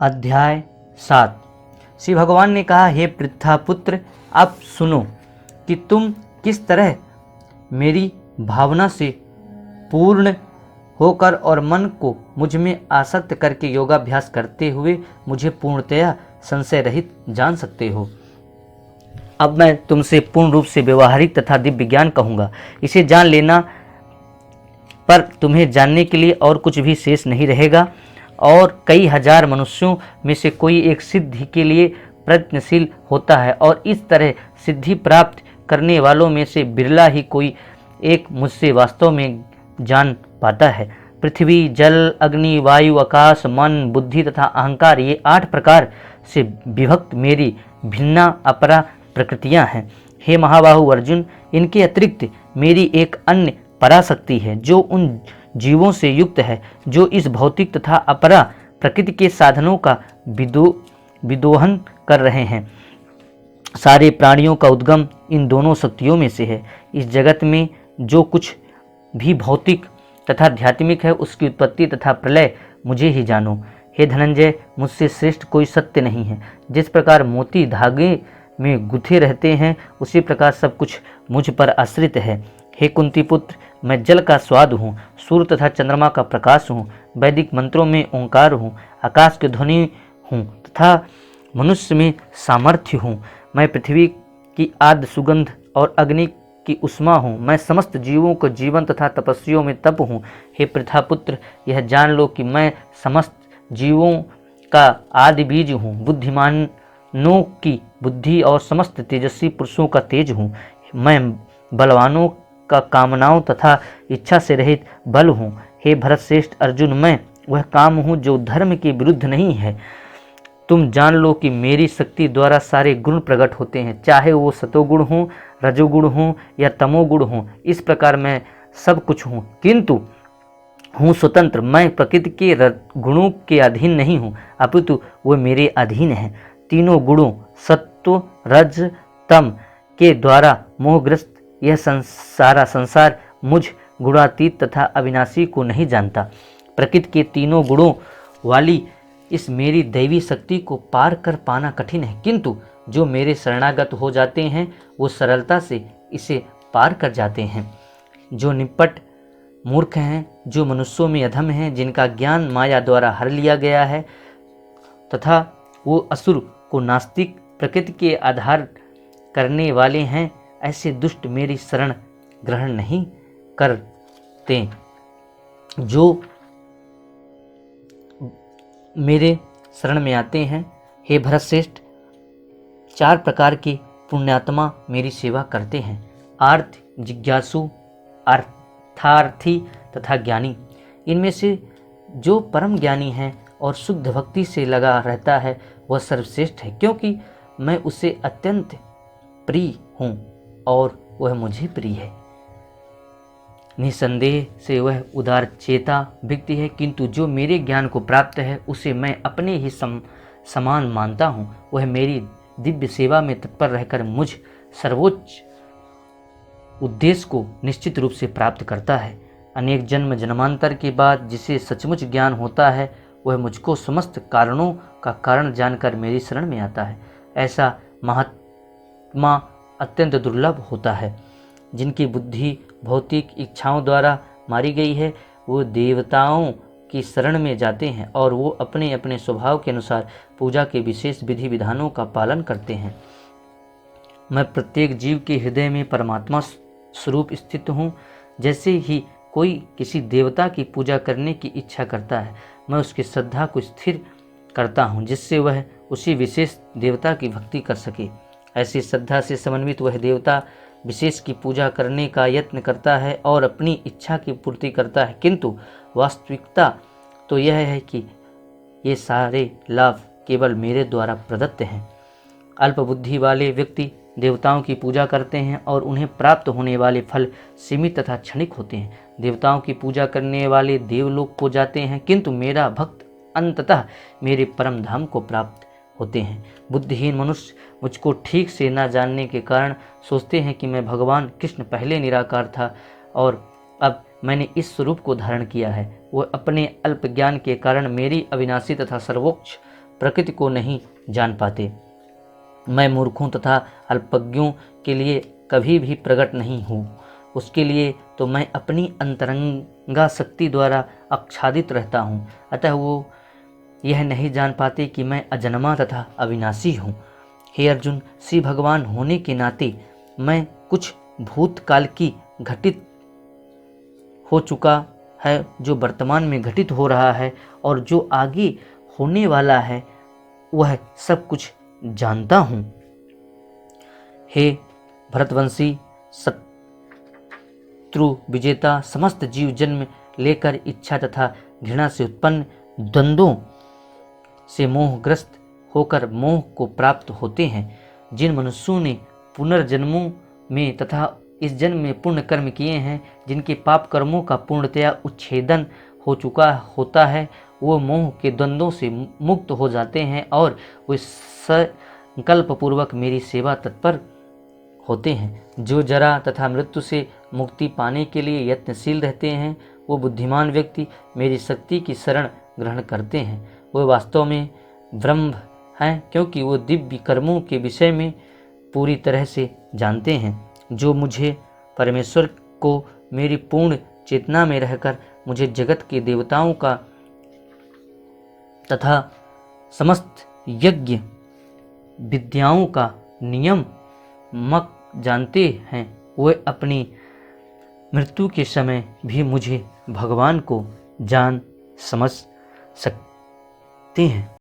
अध्याय 7। श्री भगवान ने कहा, हे पृथ्वीपुत्र, अब सुनो कि तुम किस तरह मेरी भावना से पूर्ण होकर और मन को मुझ में आसक्त करके योगाभ्यास करते हुए मुझे पूर्णतया संशय रहित जान सकते हो। अब मैं तुमसे पूर्ण रूप से व्यवहारिक तथा दिव्य ज्ञान कहूँगा। इसे जान लेना पर तुम्हें जानने के लिए और कुछ भी शेष नहीं रहेगा, और कई हजार मनुष्यों में से कोई एक सिद्धि के लिए प्रयत्नशील होता है, और इस तरह सिद्धि प्राप्त करने वालों में से बिरला ही कोई एक मुझसे वास्तव में जान पाता है। पृथ्वी, जल, अग्नि, वायु, आकाश, मन, बुद्धि तथा अहंकार, ये 8 प्रकार से विभक्त मेरी भिन्ना अपरा प्रकृतियां हैं। हे महाबाहु अर्जुन, इनके अतिरिक्त मेरी एक अन्य पराशक्ति है जो उन जीवों से युक्त है जो इस भौतिक तथा अपरा प्रकृति के साधनों का विदोहन कर रहे हैं। सारे प्राणियों का उद्गम इन दोनों शक्तियों में से है। इस जगत में जो कुछ भी भौतिक तथा आध्यात्मिक है, उसकी उत्पत्ति तथा प्रलय मुझे ही जानो। हे धनंजय, मुझसे श्रेष्ठ कोई सत्य नहीं है। जिस प्रकार मोती धागे में गुथे रहते हैं, उसी प्रकार सब कुछ मुझ पर आश्रित है। हे कुंती पुत्र, मैं जल का स्वाद हूँ, सूर्य तथा चंद्रमा का प्रकाश हूँ, वैदिक मंत्रों में ओंकार हूँ, आकाश की ध्वनि हूँ तथा मनुष्य में सामर्थ्य हूँ। मैं पृथ्वी की आद्य सुगंध और अग्नि की उष्मा हूँ। मैं समस्त जीवों को जीवन तथा तपस्वियों में तप हूँ। हे पृथ्वीपुत्र, यह जान लो कि मैं समस्त जीवों का आदि बीज हूँ, बुद्धिमानों की बुद्धि और समस्त तेजस्वी पुरुषों का तेज हूँ। मैं बलवानों का कामनाओं तथा इच्छा से रहित बल हूँ। हे भरतश्रेष्ठ अर्जुन, मैं वह काम हूँ जो धर्म के विरुद्ध नहीं है। तुम जान लो कि मेरी शक्ति द्वारा सारे गुण प्रकट होते हैं, चाहे वो सतोगुण हो, रजोगुण हो या तमोगुण हो। इस प्रकार मैं सब कुछ हूँ, किंतु हूँ स्वतंत्र। मैं प्रकृति के गुणों के अधीन नहीं हूँ, अपितु वो मेरे अधीन है। तीनों गुणों सत्व, रज, तम के द्वारा मोहग्रस्त यह सारा संसार मुझ गुणातीत तथा अविनाशी को नहीं जानता। प्रकृति के तीनों गुणों वाली इस मेरी दैवी शक्ति को पार कर पाना कठिन है, किंतु जो मेरे शरणागत हो जाते हैं वो सरलता से इसे पार कर जाते हैं। जो निपट मूर्ख हैं, जो मनुष्यों में अधम हैं, जिनका ज्ञान माया द्वारा हर लिया गया है तथा वो असुर को नास्तिक प्रकृति के आधार करने वाले हैं, ऐसे दुष्ट मेरी शरण ग्रहण नहीं करते। जो मेरे शरण में आते हैं, हे भरतश्रेष्ठ, 4 प्रकार के पुण्यात्मा मेरी सेवा करते हैं: आर्थ, जिज्ञासु, अर्थार्थी तथा ज्ञानी। इनमें से जो परम ज्ञानी है और शुद्ध भक्ति से लगा रहता है वह सर्वश्रेष्ठ है, क्योंकि मैं उसे अत्यंत प्रिय हूँ और वह मुझे प्रिय है। निसंदेह से वह उदार चेता व्यक्ति है, किंतु जो मेरे ज्ञान को प्राप्त है उसे मैं अपने ही समान मानता हूँ। वह मेरी दिव्य सेवा में तत्पर रहकर मुझ सर्वोच्च उद्देश्य को निश्चित रूप से प्राप्त करता है। अनेक जन्म जन्मांतर के बाद जिसे सचमुच ज्ञान होता है, वह मुझको समस्त कारणों का कारण जानकर मेरी शरण में आता है। ऐसा महात्मा अत्यंत दुर्लभ होता है। जिनकी बुद्धि भौतिक इच्छाओं द्वारा मारी गई है, वो देवताओं की शरण में जाते हैं और वो अपने अपने स्वभाव के अनुसार पूजा के विशेष विधि विधानों का पालन करते हैं। मैं प्रत्येक जीव के हृदय में परमात्मा स्वरूप स्थित हूँ। जैसे ही कोई किसी देवता की पूजा करने की इच्छा करता है, मैं उसकी श्रद्धा को स्थिर करता हूँ, जिससे वह उसी विशेष देवता की भक्ति कर सके। ऐसी श्रद्धा से समन्वित वह देवता विशेष की पूजा करने का यत्न करता है और अपनी इच्छा की पूर्ति करता है, किंतु वास्तविकता तो यह है कि ये सारे लाभ केवल मेरे द्वारा प्रदत्त हैं। अल्प बुद्धि वाले व्यक्ति देवताओं की पूजा करते हैं और उन्हें प्राप्त होने वाले फल सीमित तथा क्षणिक होते हैं। देवताओं की पूजा करने वाले देवलोक को जाते हैं, किंतु मेरा भक्त अंततः मेरे परम धाम को प्राप्त होते हैं। बुद्धिहीन मनुष्य मुझको ठीक से न जानने के कारण सोचते हैं कि मैं भगवान कृष्ण पहले निराकार था और अब मैंने इस स्वरूप को धारण किया है। वह अपने अल्प ज्ञान के कारण मेरी अविनाशी तथा सर्वोच्च प्रकृति को नहीं जान पाते। मैं मूर्खों तथा अल्पज्ञों के लिए कभी भी प्रकट नहीं हूँ। उसके लिए तो मैं अपनी अंतरंगा शक्ति द्वारा आच्छादित रहता हूँ। अतः वो यह नहीं जान पाते कि मैं अजन्मा तथा अविनाशी हूँ। हे अर्जुन, श्री भगवान होने के नाते मैं कुछ भूतकाल की घटित हो चुका है, जो वर्तमान में घटित हो रहा है और जो आगे होने वाला है, वह सब कुछ जानता हूँ। हे भरतवंशी शत्रु विजेता, समस्त जीव जन्म लेकर इच्छा तथा घृणा से उत्पन्न द्वंद्वों से मोहग्रस्त होकर मोह को प्राप्त होते हैं। जिन मनुष्यों ने पुनर्जन्मों में तथा इस जन्म में पुण्य कर्म किए हैं, जिनके पाप कर्मों का पूर्णतया उच्छेदन हो चुका होता है, वो मोह के द्वंद्वों से मुक्त हो जाते हैं और वे संकल्प पूर्वक मेरी सेवा तत्पर होते हैं। जो जरा तथा मृत्यु से मुक्ति पाने के लिए यत्नशील रहते हैं, वो बुद्धिमान व्यक्ति मेरी शक्ति की शरण ग्रहण करते हैं। वो वास्तव में ब्रह्म हैं, क्योंकि वो दिव्य कर्मों के विषय में पूरी तरह से जानते हैं। जो मुझे परमेश्वर को मेरी पूर्ण चेतना में रहकर मुझे जगत के देवताओं का तथा समस्त यज्ञ विद्याओं का नियम मक जानते हैं, वे अपनी मृत्यु के समय भी मुझे भगवान को जान समझ सकते हैं।